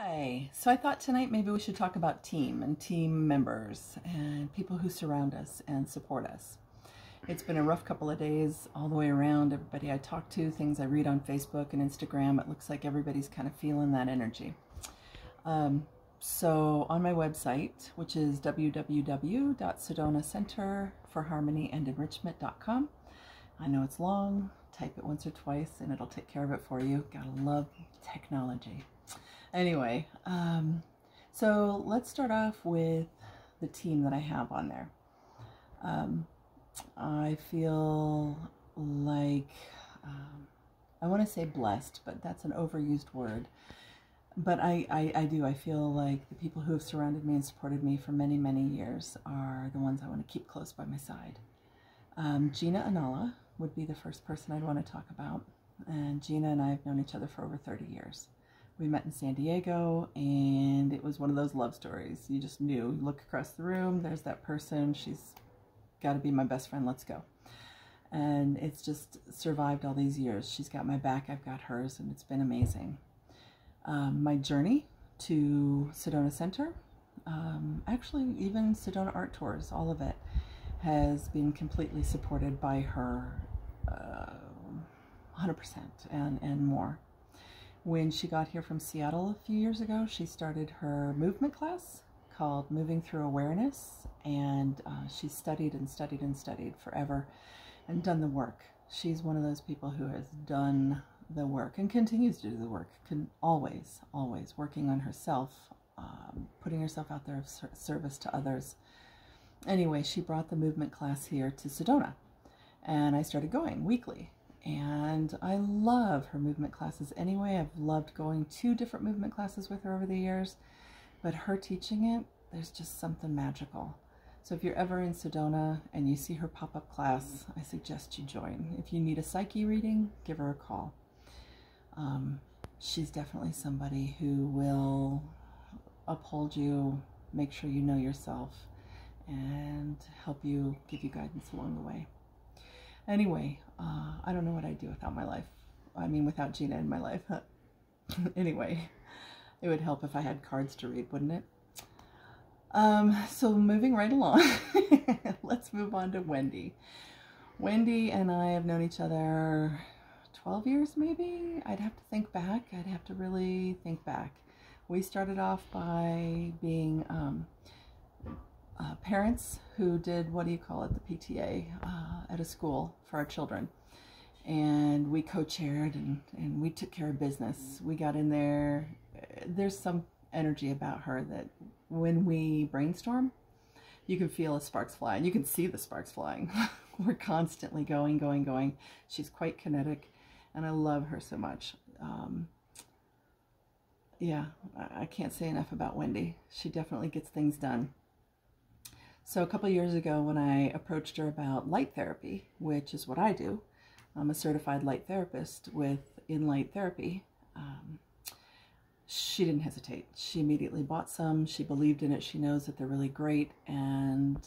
Hi. So I thought tonight maybe we should talk about team and team members and people who surround us and support us. It's been a rough couple of days all the way around. Everybody I talk to, things I read on Facebook and Instagram, it looks like everybody's kind of feeling that energy. So on my website, which is www.sedonacenterforharmonyandenrichment.com, I know it's long, type it once or twice and it'll take care of it for you. Gotta love technology. Anyway, so let's start off with the team that I have on there. I feel like, I want to say blessed, but that's an overused word. But I do. I feel like the people who have surrounded me and supported me for many, many years are the ones I want to keep close by my side. Gina Anala would be the first person I'd want to talk about. And Gina and I have known each other for over 30 years. We met in San Diego, and it was one of those love stories. You just knew. You look across the room, there's that person. She's got to be my best friend. Let's go. And it's just survived all these years. She's got my back, I've got hers, and it's been amazing. My journey to Sedona Center, actually even Sedona Art Tours, all of it has been completely supported by her 100% and more. When she got here from Seattle a few years ago, she started her movement class called Moving Through Awareness, and she studied and studied and studied forever and done the work. She's one of those people who has done the work and continues to do the work, always working on herself, putting herself out there of service to others. Anyway, she brought the movement class here to Sedona, and I started going weekly. And I love her movement classes anyway. I've loved going to different movement classes with her over the years, but her teaching it, there's just something magical. So if you're ever in Sedona and you see her pop-up class, I suggest you join. If you need a psyche reading, give her a call. She's definitely somebody who will uphold you, make sure you know yourself, and help you, give you guidance along the way. Anyway, I don't know what I'd do without my life. I mean, without Gina in my life. Anyway, it would help if I had cards to read, wouldn't it? So moving right along, let's move on to Wendy. Wendy and I have known each other 12 years, maybe? I'd have to think back. I'd have to really think back. We started off by being parents who did, what do you call it, the PTA at a school for our children. And we co-chaired and we took care of business. We got in there. There's some energy about her that when we brainstorm, you can feel the sparks fly, and you can see the sparks flying. We're constantly going. She's quite kinetic, and I love her so much. Yeah, I can't say enough about Wendy. She definitely gets things done. So a couple of years ago, when I approached her about light therapy, which is what I do, I'm a certified light therapist in light therapy, she didn't hesitate. She immediately bought some. She believed in it. She knows that they're really great, and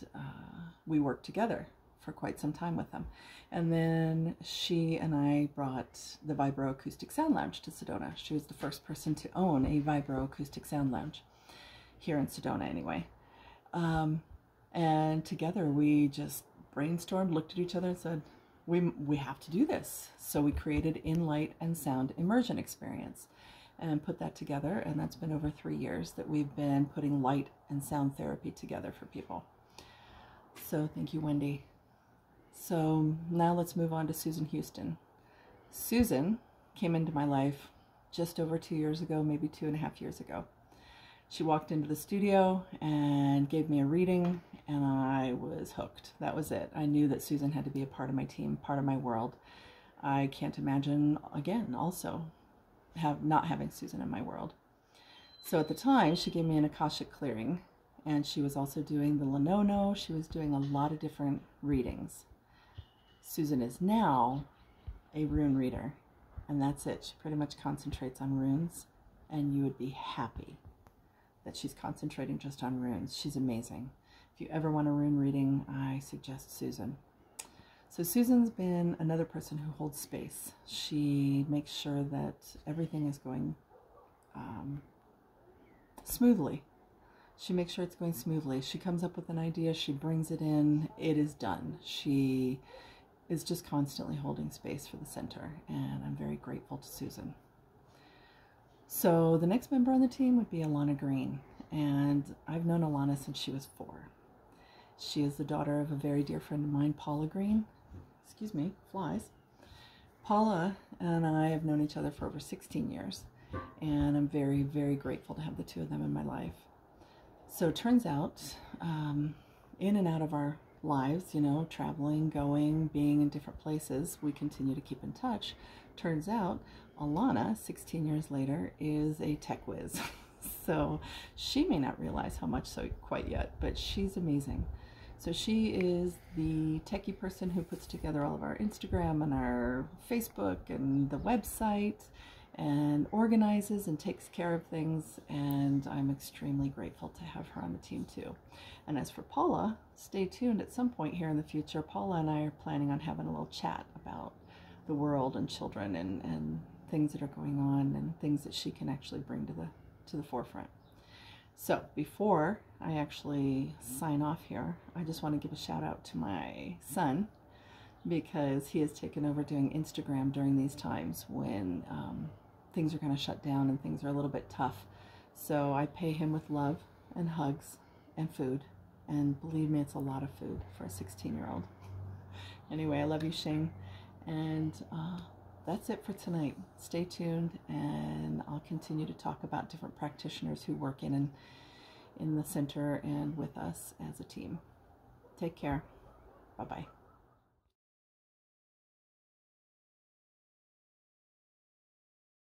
we worked together for quite some time with them. And then she and I brought the Vibroacoustic Sound Lounge to Sedona. She was the first person to own a Vibroacoustic Sound Lounge here in Sedona anyway. And together we just brainstormed, looked at each other and said, we have to do this. So we created In Light and Sound Immersion Experience and put that together. And that's been over 3 years that we've been putting light and sound therapy together for people. So thank you, Wendy. So now let's move on to Susan Houston. Susan came into my life just over 2 years ago, maybe 2.5 years ago. She walked into the studio and gave me a reading, and I was hooked. That was it. I knew that Susan had to be a part of my team, part of my world. I can't imagine, again, also not having Susan in my world. So at the time, she gave me an Akashic clearing, and she was also doing the Lenono. She was doing a lot of different readings. Susan is now a rune reader, and that's it. She pretty much concentrates on runes, and you would be happy that she's concentrating just on runes. She's amazing. If you ever want a rune reading, I suggest Susan. So Susan's been another person who holds space. She makes sure that everything is going smoothly. She makes sure it's going smoothly. She comes up with an idea, she brings it in, it is done. She is just constantly holding space for the center, and I'm very grateful to Susan. So the next member on the team would be Alana Green, and I've known Alana since she was 4. She is the daughter of a very dear friend of mine, Paula Green. Excuse me, flies. Paula and I have known each other for over 16 years, and I'm very, very grateful to have the two of them in my life. So it turns out, in and out of our lives, you know, traveling, going, being in different places, we continue to keep in touch. Turns out Alana, 16 years later, is a tech whiz. So she may not realize how much so quite yet, but she's amazing. So she is the techie person who puts together all of our Instagram and our Facebook and the website, and organizes and takes care of things, and I'm extremely grateful to have her on the team too. And as for Paula, stay tuned. At some point here in the future, Paula and I are planning on having a little chat about the world and children and things that are going on and things that she can actually bring to the forefront. So before I actually sign off here, I just want to give a shout out to my son, because he has taken over doing Instagram during these times when things are going to shut down and things are a little bit tough. So I pay him with love and hugs and food, and believe me, it's a lot of food for a 16-year-old. Anyway, I love you, Shane, and that's it for tonight. Stay tuned, and I'll continue to talk about different practitioners who work in the center and with us as a team. Take care. Bye-bye.